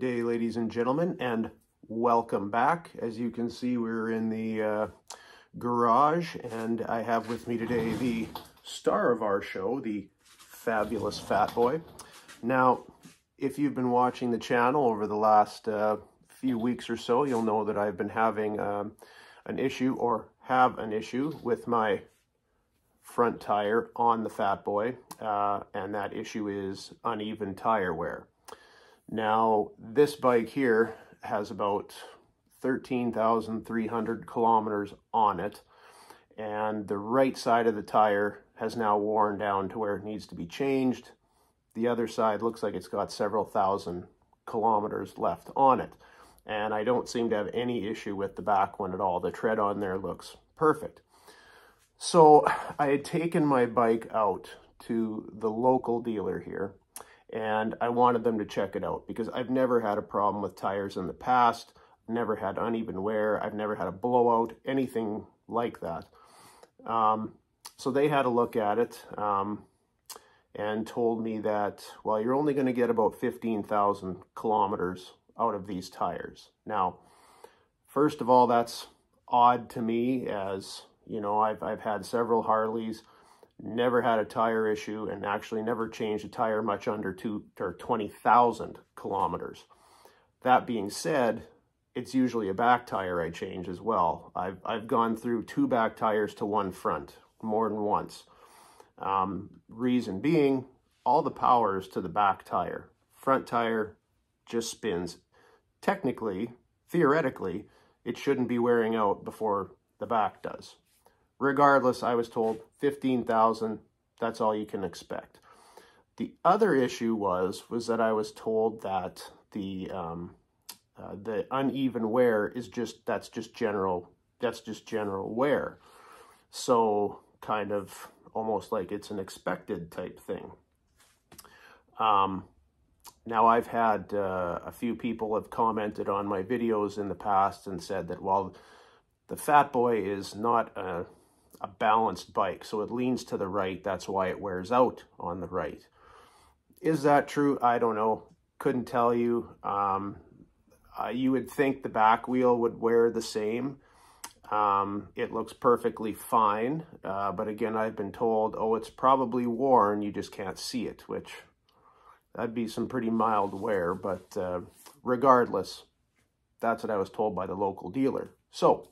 day, ladies and gentlemen, and welcome back. As you can see, we're in the garage, and I have with me today the star of our show, the fabulous Fatboy. Now, if you've been watching the channel over the last few weeks or so, you'll know that I've been having an issue with my front tire on the Fatboy, and that issue is uneven tire wear. Now, this bike here has about 13,300 kilometers on it, and the right side of the tire has now worn down to where it needs to be changed. The other side looks like it's got several thousand kilometers left on it, and I don't seem to have any issue with the back one at all. The tread on there looks perfect. So I had taken my bike out to the local dealer here, and I wanted them to check it out because I've never had a problem with tires in the past. I've never had uneven wear. I've never had a blowout, anything like that. So they had a look at it and told me that, well, you're only going to get about 15,000 kilometers out of these tires. Now, first of all, that's odd to me, as you know, I've had several Harleys, never had a tire issue, and actually never changed a tire much under 20,000 kilometers. That being said, it's usually a back tire I change as well. I've gone through 2 back tires to 1 front more than once. Reason being, all the power is to the back tire. Front tire just spins. Technically, theoretically, it shouldn't be wearing out before the back does. Regardless, I was told 15,000, that's all you can expect. The other issue was that I was told that the uneven wear is that's just general wear. So kind of almost like it's an expected type thing. Now, I've had a few people have commented on my videos in the past and said that, well, the Fatboy is not a balanced bike, so it leans to the right. That's why it wears out on the right. Is that true? I don't know. Couldn't tell you. You would think the back wheel would wear the same. It looks perfectly fine, but again, I've been told, oh, it's probably worn, you just can't see it, which that'd be some pretty mild wear, but regardless, that's what I was told by the local dealer. So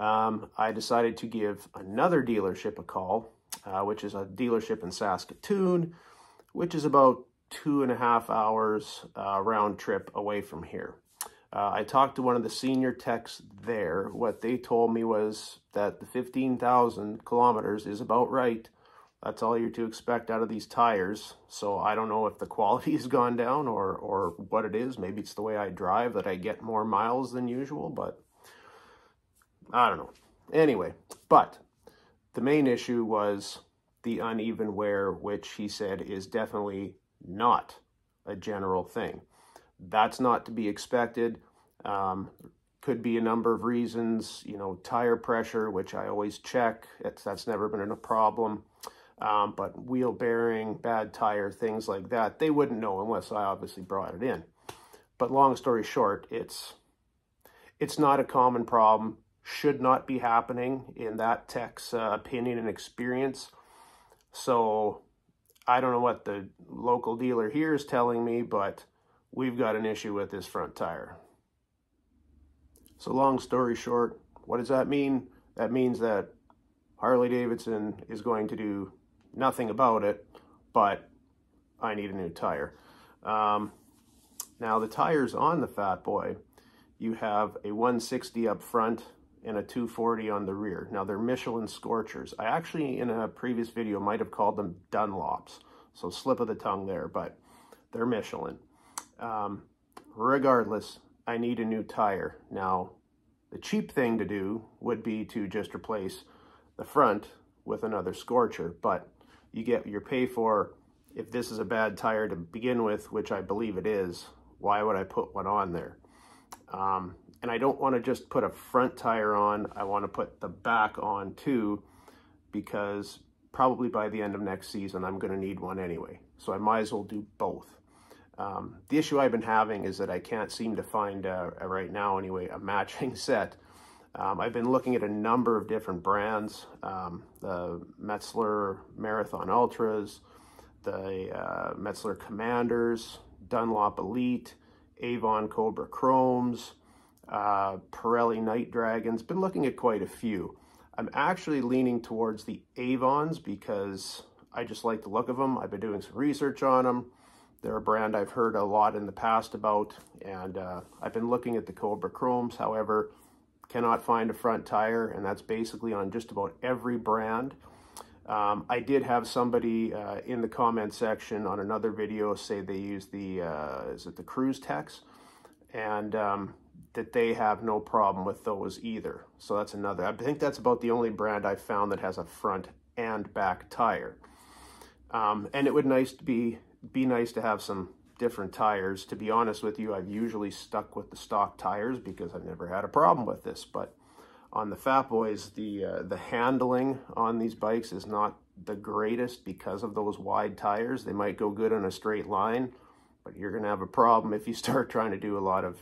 I decided to give another dealership a call, which is a dealership in Saskatoon, which is about 2.5 hours round trip away from here. I talked to one of the senior techs there. What they told me was that the 15,000 kilometers is about right. That's all you're to expect out of these tires. So I don't know if the quality has gone down or what it is. Maybe it's the way I drive that I get more miles than usual, but I don't know. Anyway, but the main issue was the uneven wear, which he said is definitely not a general thing. That's not to be expected. Could be a number of reasons, you know, tire pressure, which I always check. That's never been a problem. But wheel bearing, bad tire, things like that, they wouldn't know unless I obviously brought it in. But long story short, it's not a common problem. Should not be happening in that tech's opinion and experience. So I don't know what the local dealer here is telling me, but we've got an issue with this front tire. So long story short, what does that mean? That means that Harley Davidson is going to do nothing about it, but I need a new tire. Now, the tires on the Fatboy, you have a 160 up front and a 240 on the rear. Now, they're Michelin Scorchers. I actually, in a previous video, might have called them Dunlops. So slip of the tongue there, but they're Michelin. Regardless, I need a new tire. Now, the cheap thing to do would be to just replace the front with another Scorcher, but you pay for, if this is a bad tire to begin with, which I believe it is, why would I put one on there? And I don't want to just put a front tire on, I want to put the back on too, because probably by the end of next season, I'm going to need one anyway. So I might as well do both. The issue I've been having is that I can't seem to find, right now anyway, a matching set. I've been looking at a number of different brands, the Metzler Marathon Ultras, the Metzler Commanders, Dunlop Elite, Avon Cobra Chromes, Pirelli Night Dragons. Been looking at quite a few. I'm actually leaning towards the Avons because I just like the look of them. I've been doing some research on them. They're a brand I've heard a lot in the past about, and I've been looking at the Cobra Chromes. However, cannot find a front tire, and that's basically on just about every brand. I did have somebody in the comment section on another video say they use the, is it the Cruise Techs? And that they have no problem with those either. So that's another, I think that's about the only brand I've found that has a front and back tire. And it would be nice to have some different tires. To be honest with you, I've usually stuck with the stock tires because I've never had a problem with this. But on the Fatboys, the handling on these bikes is not the greatest because of those wide tires. They might go good on a straight line, but you're going to have a problem if you start trying to do a lot of,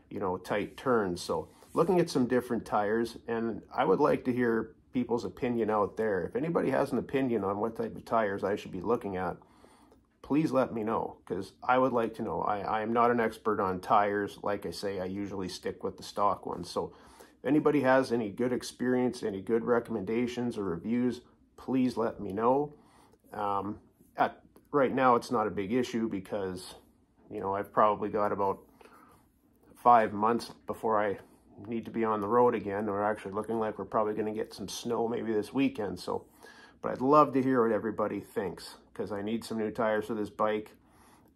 you know, tight turns. So looking at some different tires, and I would like to hear people's opinion out there. If anybody has an opinion on what type of tires I should be looking at, please let me know, because I would like to know. I am not an expert on tires. Like I say, I usually stick with the stock ones. So if anybody has any good experience, any good recommendations or reviews, please let me know. Right now, it's not a big issue because, you know, I've probably got about 5 months before I need to be on the road again. We're actually looking like we're probably going to get some snow maybe this weekend. So, but I'd love to hear what everybody thinks, because I need some new tires for this bike,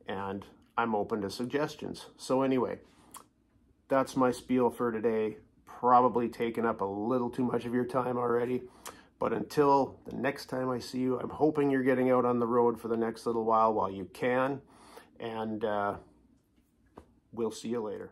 and I'm open to suggestions. So anyway, that's my spiel for today. Probably taken up a little too much of your time already, but until the next time I see you, I'm hoping you're getting out on the road for the next little while you can, and we'll see you later.